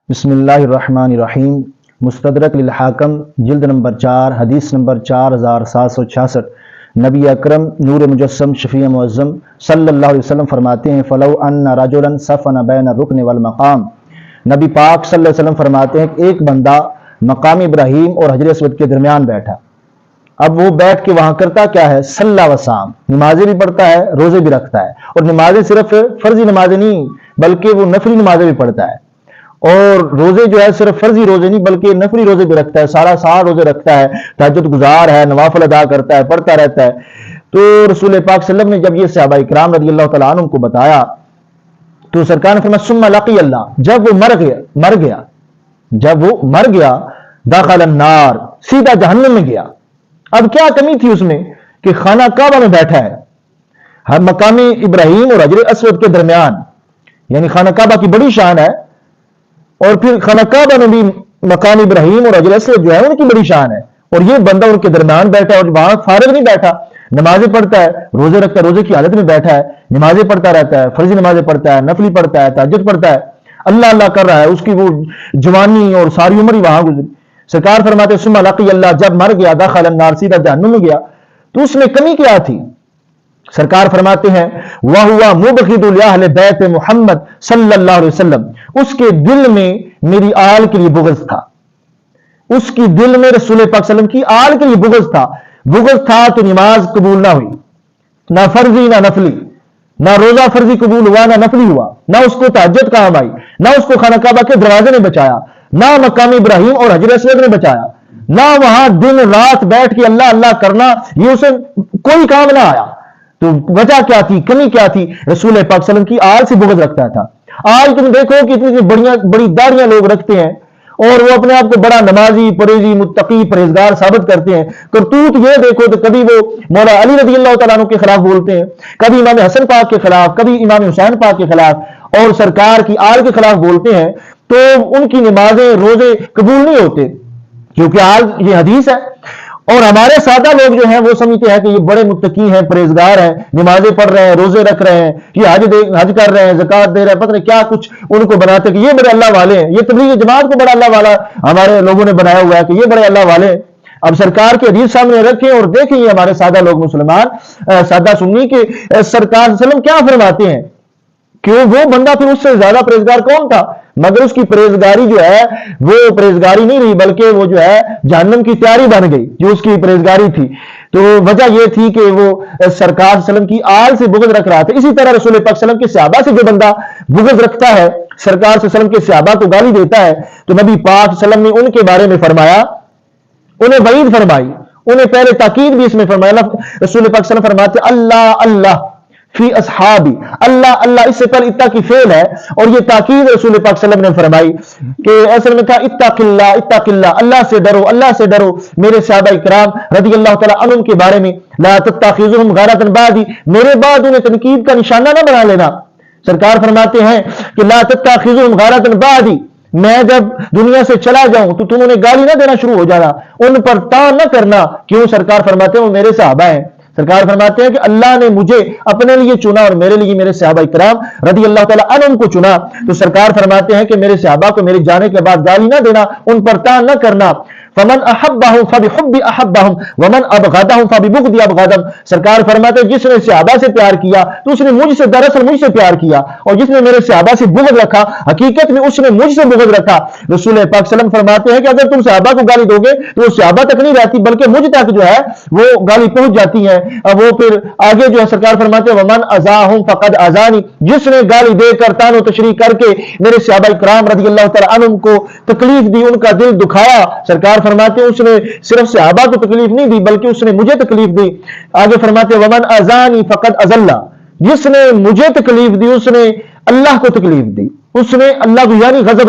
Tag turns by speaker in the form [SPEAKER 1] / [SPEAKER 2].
[SPEAKER 1] بسم اللہ الرحمن الرحیم۔ مستدرک للحاکم جلد نمبر 4 حدیث نمبر 4766۔ نبی اکرم نور مجسم شفیع معظم صلی اللہ علیہ وسلم فرماتے ہیں فلو ان رجلا صفن بین الرکن والمقام۔ نبی پاک صلی اللہ علیہ وسلم فرماتے ہیں کہ ایک بندہ مقام ابراہیم اور حجر اسود کے درمیان بیٹھا، اب وہ بیٹھ کے وہاں کرتا کیا ہے؟ صلی وسام، نمازیں بھی پڑھتا ہے، روزے بھی رکھتا ہے، اور نمازیں صرف فرضی نمازیں نہیں بلکہ وہ نفلی نمازیں بھی پڑھتا ہے، اور روزے جو ہے صرف فرضی روزے نہیں بلکہ نفلی روزے بھی رکھتا ہے، سارا سال روزے رکھتا ہے، تہجد گزار ہے، نوافل ادا کرتا ہے، پڑھتا رہتا ہے۔ تو رسول پاک صلی اللہ علیہ وسلم نے جب یہ صحابہ اکرام رضی اللہ تعالیٰ عنہ کو بتایا تو سرکار نے فرمایا ثم لقی اللہ، جب وہ مر گیا دخل النار، سیدھا جہنم میں گیا۔ اب کیا کمی تھی اس میں کہ خانہ کعبہ میں بیٹھا ہے، مقام ابراہیم اور حجر اسود کے درمیان، یعنی خانہ کعبہ کی بڑی شان ہے، اور پھر خانہ کعبہ میں بھی مقام ابراہیم اور حجر اسود جو ہے ان کی بڑی شان ہے، اور یہ بندہ ان کے درمیان بیٹھا ہے، اور وہاں فارغ نہیں بیٹھا، نمازیں پڑھتا ہے، روزے رکھتا ہے، روزے کی حالت میں بیٹھا ہے، نمازیں پڑھتا رہتا ہے، فرضی نمازیں پڑھتا ہے، نفلی پڑھتا ہے، تہجد پڑھتا ہے، اللہ اللہ کر رہا ہے، اس کی وہ جوانی اور ساری عمر ہی وہاں گزری۔ سرکار فرماتے ثم لقی اللہ، جب مر گیا دخل النار، سیدھا جہنم میں گیا۔ تو اس میں کمی کیا تھی؟ سرکار فرماتے ہیں وَهُوَ مُبْغِضُ لِأَهْلِ بَيْتِ محمد صلی اللہ علیہ وسلم، اس کے دل میں میری آل کے لیے بغض تھا، اس کی دل میں رسول پاک صلی اللہ علیہ وسلم کی آل کے لیے بغض تھا تو نماز قبول نہ ہوئی، نہ فرضی نہ نفلی، نہ روزہ فرضی قبول ہوا نہ نفلی ہوا، نہ اس کو تہجد کام آئی، نہ اس کو خانہ کعبہ کے دروازے نے بچایا، نہ مقام ابراہیم اور حجر اسود نے بچایا، نہ وہاں دن رات بیٹھ کے اللہ اللہ کرنا، یہ اسے کوئی کام نہ آیا۔ تو وجہ کیا تھی؟ کمی کیا تھی؟ رسول پاک صلی اللہ علیہ وسلم کی آل سے بغض رکھتا تھا۔ آج تم دیکھو کہ اتنی بڑی داڑیاں لوگ رکھتے ہیں اور وہ اپنے آپ کو بڑا نمازی، پرہیزی، متقی، پرہیزگار ثابت کرتے ہیں، کرتوت یہ دیکھو تو کبھی وہ مولا علی رضی اللہ تعالیٰ عنہ کے خلاف بولتے ہیں، کبھی امام حسن پاک کے خلاف، کبھی امام حسین پاک کے خلاف، اور سرکار کی آل کے خلاف بولتے ہیں، تو ان کی نمازیں روزے قبول نہیں ہوتے، کیونکہ آج یہ حدیث ہے۔ اور ہمارے سادہ لوگ جو ہیں وہ سمجھتے ہیں کہ یہ بڑے متقی ہیں، پرہیزگار ہیں، نمازیں پڑھ رہے ہیں، روزے رکھ رہے ہیں، یہ حج کر رہے ہیں، زکوٰۃ دے رہے ہیں، پتہ نہیں کیا کچھ ان کو بناتے ہیں کہ یہ بڑے اللہ والے ہیں۔ یہ تبلیغ جماعت کو بڑا اللہ والا ہمارے لوگوں نے بنایا ہوا ہے کہ یہ بڑے اللہ والے ہیں۔ اب سرکار کی حدیث سامنے رکھیں اور دیکھیں یہ ہمارے سادہ لوگ مسلمان، سادہ سنی کہ سرکار صلی اللہ علیہ وسلم کیا فرماتے ہیں کہ وہ بندہ پھر اس سے زیادہ پرہیزگار کون تھا، مگر اس کی پرہیزگاری جو ہے وہ پرہیزگاری نہیں رہی بلکہ وہ جو ہے جہنم کی تیاری بن گئی جو اس کی پرہیزگاری تھی۔ تو وجہ یہ تھی کہ وہ سرکار صلی اللہ علیہ وسلم کی آل سے بغض رکھ رہا تھا۔ اسی طرح رسول پاک صلی اللہ علیہ وسلم کے صحابہ سے جو بندہ بغض رکھتا ہے، سرکار صلی اللہ علیہ وسلم کے صحابہ کو گالی دیتا ہے، تو نبی پاک صلی اللہ علیہ وسلم نے ان کے بارے میں فرمایا، انہیں وعید فرمائی، انہیں پہلے تاکید بھی اس میں فرمایا۔ رسول پاک صلی اللہ علیہ وسلم فرماتے اللہ اللہ فی اصحابی، اللہ اللہ، اس سے پہلے اتقا کی فعل ہے، اور یہ تاکید رسول پاک صلی اللہ علیہ وسلم نے فرمائی کہ اصل میں کہا اتق اللہ اتق اللہ، اللہ سے ڈرو، اللہ سے ڈرو میرے صحابہ کرام رضی اللہ تعالیٰ عنہم کے بارے میں، لا تتخذوہم غارۃ بعدی، میرے بعد انہیں تنقید کا نشانہ نہ بنا لینا۔ سرکار فرماتے ہیں کہ لا تتخذوہم غارۃ بعدی، میں جب دنیا سے چلا جاؤں تو تم انہیں گالی نہ دینا شروع ہو جانا، ان پر تان نہ کرنا، کیوں؟ سرکار فرماتے ہیں وہ میرے صحابہ ہیں۔ سرکار فرماتے ہیں کہ اللہ نے مجھے اپنے لیے چنا اور میرے لیے میرے صحابہ کرام رضی اللہ تعالیٰ عنہم کو چنا، تو سرکار فرماتے ہیں کہ میرے صحابہ کو میرے جانے کے بعد گالی نہ دینا، ان پر تان نہ کرنا۔ فمن احبهم فبحب احبهم ومن ابغضهم فببغض ابغضهم، سرکار فرماتے ہیں جس نے صحابہ سے پیار کیا تو اس نے مجھ سے دراصل مجھ سے پیار کیا، اور جس نے میرے صحابہ سے بغض رکھا حقیقت میں اس نے مجھ سے بغض رکھا۔ رسول پاک صلی اللہ علیہ وسلم فرماتے ہیں کہ اگر تم صحابہ کو گالی دو گے تو وہ صحابہ تک نہیں رہتی بلکہ مجھ تک جو ہے وہ گالی پہنچ جاتی ہے۔ اب وہ پھر آگے جو ہے سرکار فرماتے ہیں ومن اذاہم فقد اذانی، جس نے گالی دے کر تان و تشریح کر کے میرے صحابہ کرام رضی اللہ تعالیٰ عنہم کو تکلیف دی، ان کا دل دکھایا، سرکار فرماتے ہیں اس نے صرف صحابہ کو تکلیف نہیں دی بلکہ اس نے مجھے تکلیف دی۔ آگے فرماتے ہیں ومن اذانی فقد اذل، جس نے مجھے تکلیف دی اس نے اللہ کو تکلیف دی، اس نے اللہ کو یعنی غضب